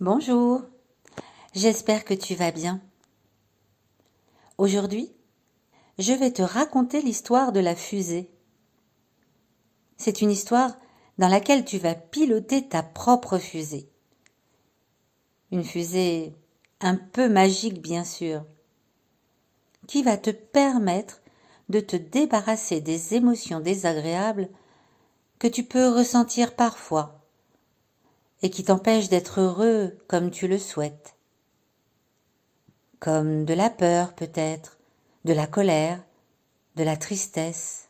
Bonjour, j'espère que tu vas bien. Aujourd'hui, je vais te raconter l'histoire de la fusée. C'est une histoire dans laquelle tu vas piloter ta propre fusée. Une fusée un peu magique bien sûr, qui va te permettre de te débarrasser des émotions désagréables que tu peux ressentir parfois et qui t'empêchent d'être heureux comme tu le souhaites. Comme de la peur peut-être, de la colère, de la tristesse.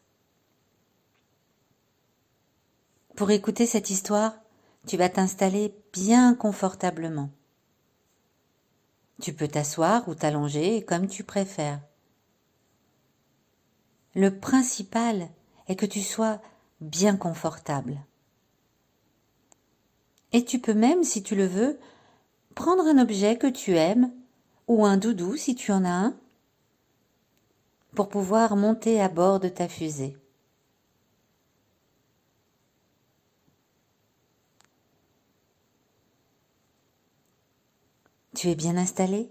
Pour écouter cette histoire, tu vas t'installer bien confortablement. Tu peux t'asseoir ou t'allonger comme tu préfères. Le principal est que tu sois bien confortable. Et tu peux même, si tu le veux, prendre un objet que tu aimes ou un doudou si tu en as un, pour pouvoir monter à bord de ta fusée. Tu es bien installé?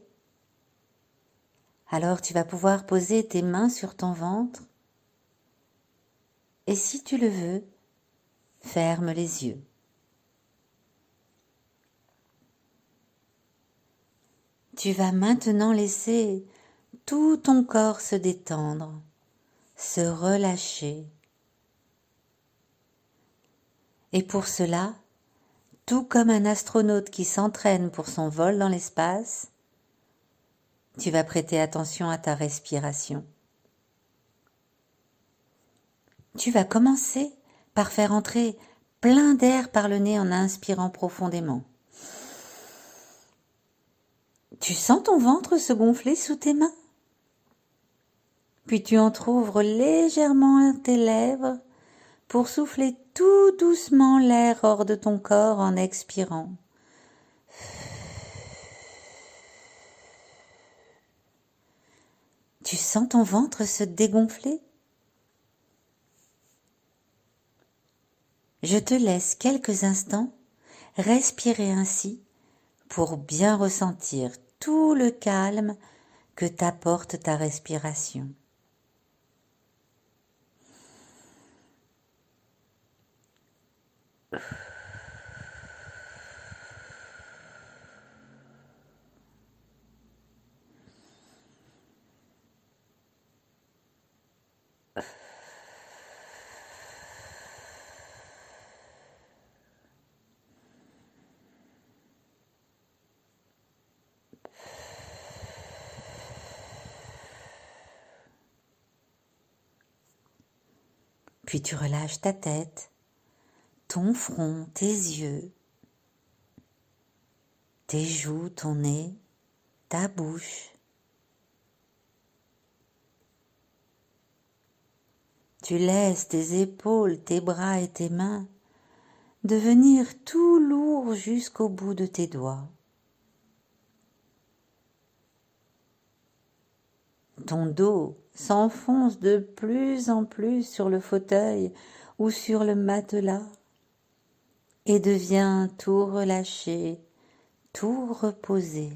Alors tu vas pouvoir poser tes mains sur ton ventre et si tu le veux, ferme les yeux. Tu vas maintenant laisser tout ton corps se détendre, se relâcher. Et pour cela, tout comme un astronaute qui s'entraîne pour son vol dans l'espace, tu vas prêter attention à ta respiration. Tu vas commencer par faire entrer plein d'air par le nez en inspirant profondément. Tu sens ton ventre se gonfler sous tes mains? Puis tu entr'ouvres légèrement tes lèvres pour souffler tout doucement l'air hors de ton corps en expirant. Tu sens ton ventre se dégonfler? Je te laisse quelques instants respirer ainsi pour bien ressentir tout le calme que t'apporte ta respiration. Puis tu relâches ta tête, ton front, tes yeux, tes joues, ton nez, ta bouche. Tu laisses tes épaules, tes bras et tes mains devenir tout lourds jusqu'au bout de tes doigts. Ton dos s'enfonce de plus en plus sur le fauteuil ou sur le matelas et devient tout relâché, tout reposé.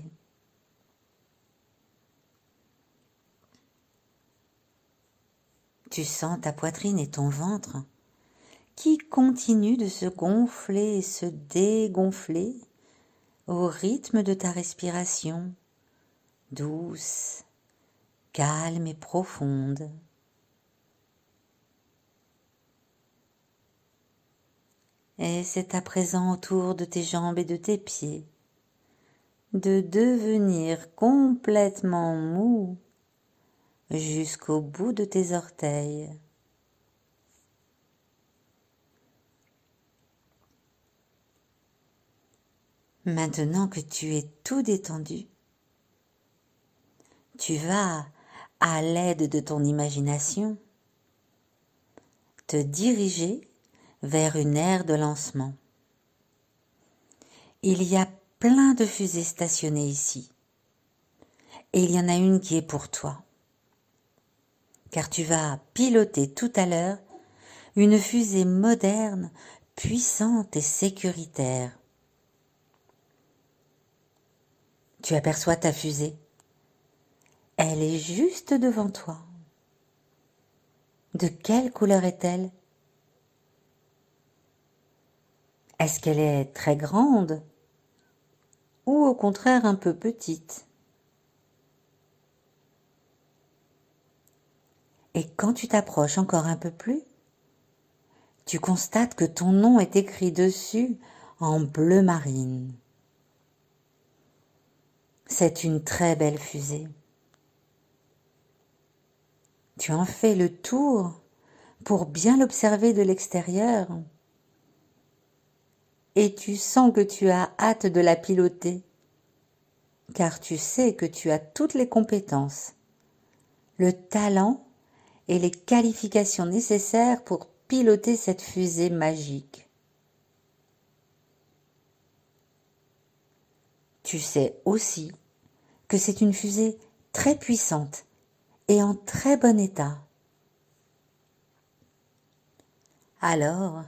Tu sens ta poitrine et ton ventre qui continuent de se gonfler et se dégonfler au rythme de ta respiration, douce, calme et profonde. Et c'est à présent au tour de tes jambes et de tes pieds de devenir complètement mou jusqu'au bout de tes orteils. Maintenant que tu es tout détendu, tu vas, à l'aide de ton imagination, te diriger vers une aire de lancement. Il y a plein de fusées stationnées ici, et il y en a une qui est pour toi, car tu vas piloter tout à l'heure une fusée moderne, puissante et sécuritaire. Tu aperçois ta fusée. Elle est juste devant toi. De quelle couleur est-elle? Est-ce qu'elle est très grande ou au contraire un peu petite? Et quand tu t'approches encore un peu plus, tu constates que ton nom est écrit dessus en bleu marine. C'est une très belle fusée. Tu en fais le tour pour bien l'observer de l'extérieur et tu sens que tu as hâte de la piloter, car tu sais que tu as toutes les compétences, le talent et les qualifications nécessaires pour piloter cette fusée magique. Tu sais aussi que c'est une fusée très puissante et en très bon état. Alors,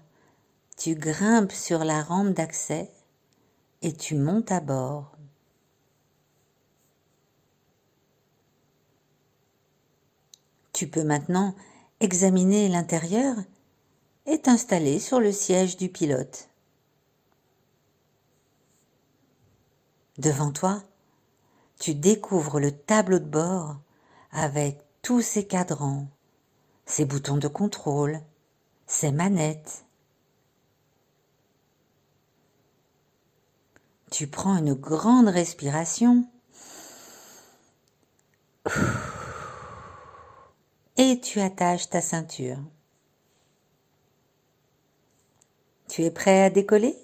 tu grimpes sur la rampe d'accès et tu montes à bord. Tu peux maintenant examiner l'intérieur et t'installer sur le siège du pilote. Devant toi, tu découvres le tableau de bord avec tous ses cadrans, ses boutons de contrôle, ses manettes. Tu prends une grande respiration et tu attaches ta ceinture. Tu es prêt à décoller?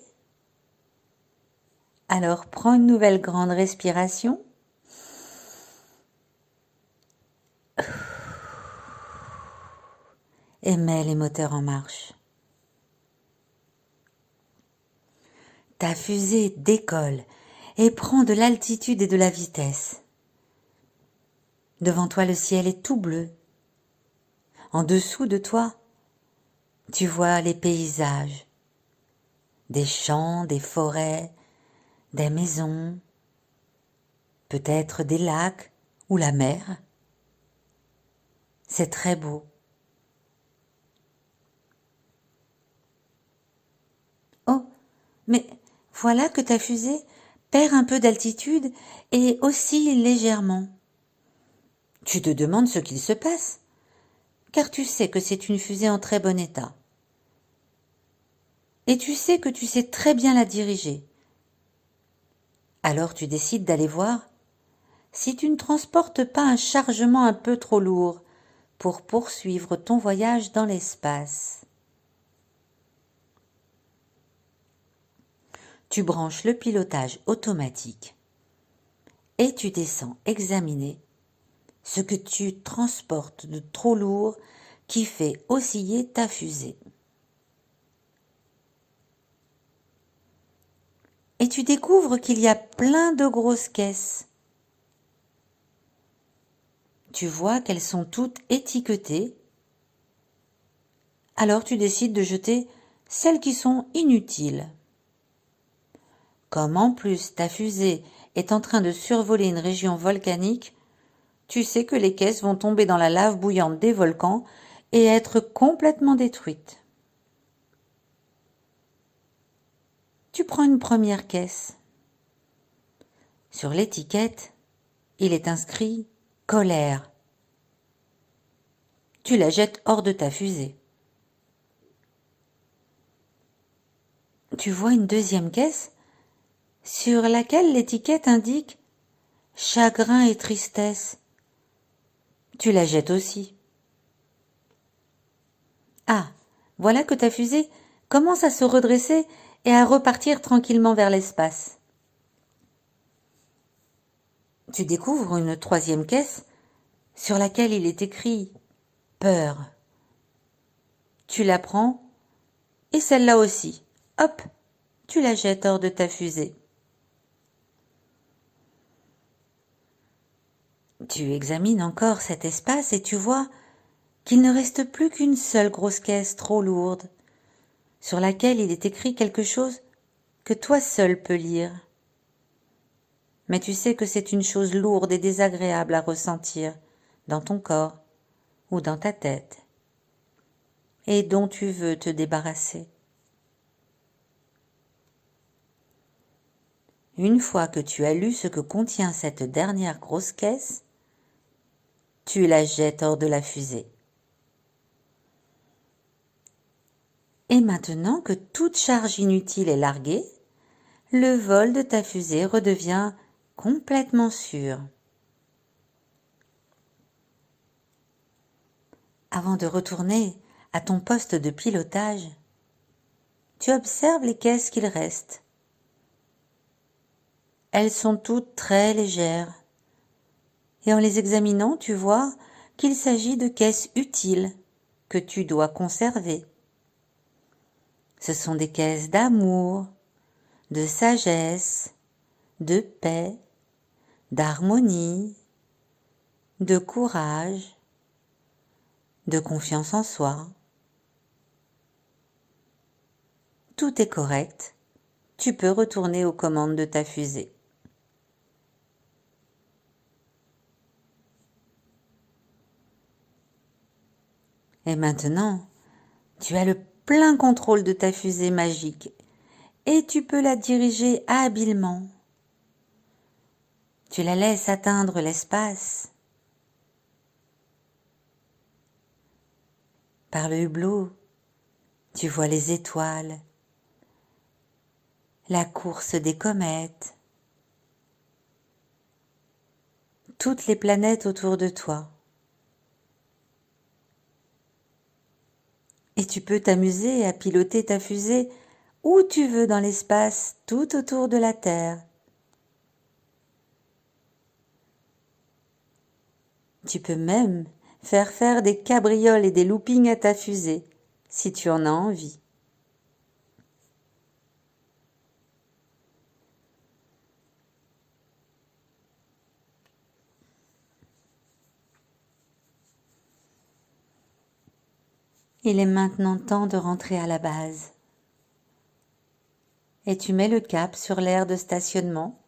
Alors prends une nouvelle grande respiration. Et mets les moteurs en marche. Ta fusée décolle et prend de l'altitude et de la vitesse. Devant toi, le ciel est tout bleu. En dessous de toi, tu vois les paysages, des champs, des forêts, des maisons, peut-être des lacs ou la mer. C'est très beau. Oh, mais voilà que ta fusée perd un peu d'altitude et oscille légèrement. Tu te demandes ce qu'il se passe, car tu sais que c'est une fusée en très bon état. Et tu sais que tu sais très bien la diriger. Alors tu décides d'aller voir si tu ne transportes pas un chargement un peu trop lourd pour poursuivre ton voyage dans l'espace. Tu branches le pilotage automatique et tu descends examiner ce que tu transportes de trop lourd qui fait osciller ta fusée. Et tu découvres qu'il y a plein de grosses caisses. Tu vois qu'elles sont toutes étiquetées. Alors tu décides de jeter celles qui sont inutiles. Comme en plus ta fusée est en train de survoler une région volcanique, tu sais que les caisses vont tomber dans la lave bouillante des volcans et être complètement détruites. Tu prends une première caisse. Sur l'étiquette, il est inscrit « Colère ». Tu la jettes hors de ta fusée. Tu vois une deuxième caisse sur laquelle l'étiquette indique « Chagrin et tristesse ». Tu la jettes aussi. Ah, voilà que ta fusée commence à se redresser et à repartir tranquillement vers l'espace. Tu découvres une troisième caisse sur laquelle il est écrit « Peur ». Tu la prends et celle-là aussi. Hop, tu la jettes hors de ta fusée. Tu examines encore cet espace et tu vois qu'il ne reste plus qu'une seule grosse caisse trop lourde, sur laquelle il est écrit quelque chose que toi seul peux lire. mais tu sais que c'est une chose lourde et désagréable à ressentir dans ton corps ou dans ta tête, et dont tu veux te débarrasser. Une fois que tu as lu ce que contient cette dernière grosse caisse, tu la jettes hors de la fusée. Et maintenant que toute charge inutile est larguée, le vol de ta fusée redevient complètement sûr. Avant de retourner à ton poste de pilotage, tu observes les caisses qu'il reste. Elles sont toutes très légères, et en les examinant, tu vois qu'il s'agit de caisses utiles que tu dois conserver. Ce sont des caisses d'amour, de sagesse, de paix, d'harmonie, de courage, de confiance en soi. Tout est correct, tu peux retourner aux commandes de ta fusée. Et maintenant, tu as le plein contrôle de ta fusée magique et tu peux la diriger habilement. Tu la laisses atteindre l'espace. Par le hublot, tu vois les étoiles, la course des comètes, toutes les planètes autour de toi. Et tu peux t'amuser à piloter ta fusée où tu veux dans l'espace, tout autour de la Terre. Tu peux même faire des cabrioles et des loopings à ta fusée, si tu en as envie. Il est maintenant temps de rentrer à la base. Et tu mets le cap sur l'aire de stationnement.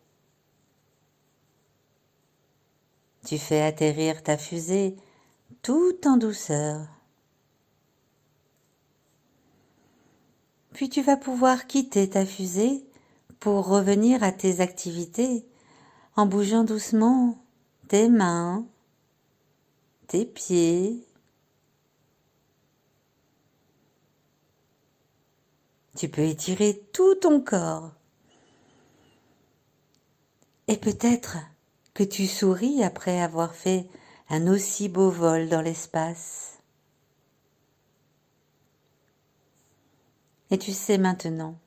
Tu fais atterrir ta fusée tout en douceur. Puis tu vas pouvoir quitter ta fusée pour revenir à tes activités en bougeant doucement tes mains, tes pieds. Tu peux étirer tout ton corps. Et peut-être que tu souris après avoir fait un aussi beau vol dans l'espace. Et tu sais maintenant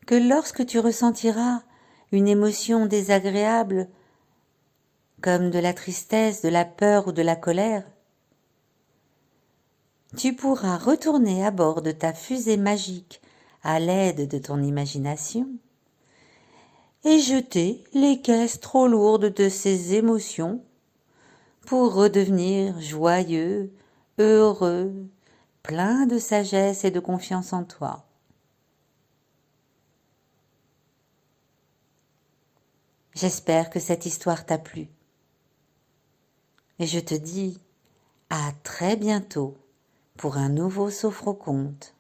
que lorsque tu ressentiras une émotion désagréable, comme de la tristesse, de la peur ou de la colère, tu pourras retourner à bord de ta fusée magique à l'aide de ton imagination et jeter les caisses trop lourdes de ces émotions pour redevenir joyeux, heureux, plein de sagesse et de confiance en toi. J'espère que cette histoire t'a plu. Et je te dis à très bientôt pour un nouveau Sophroconte.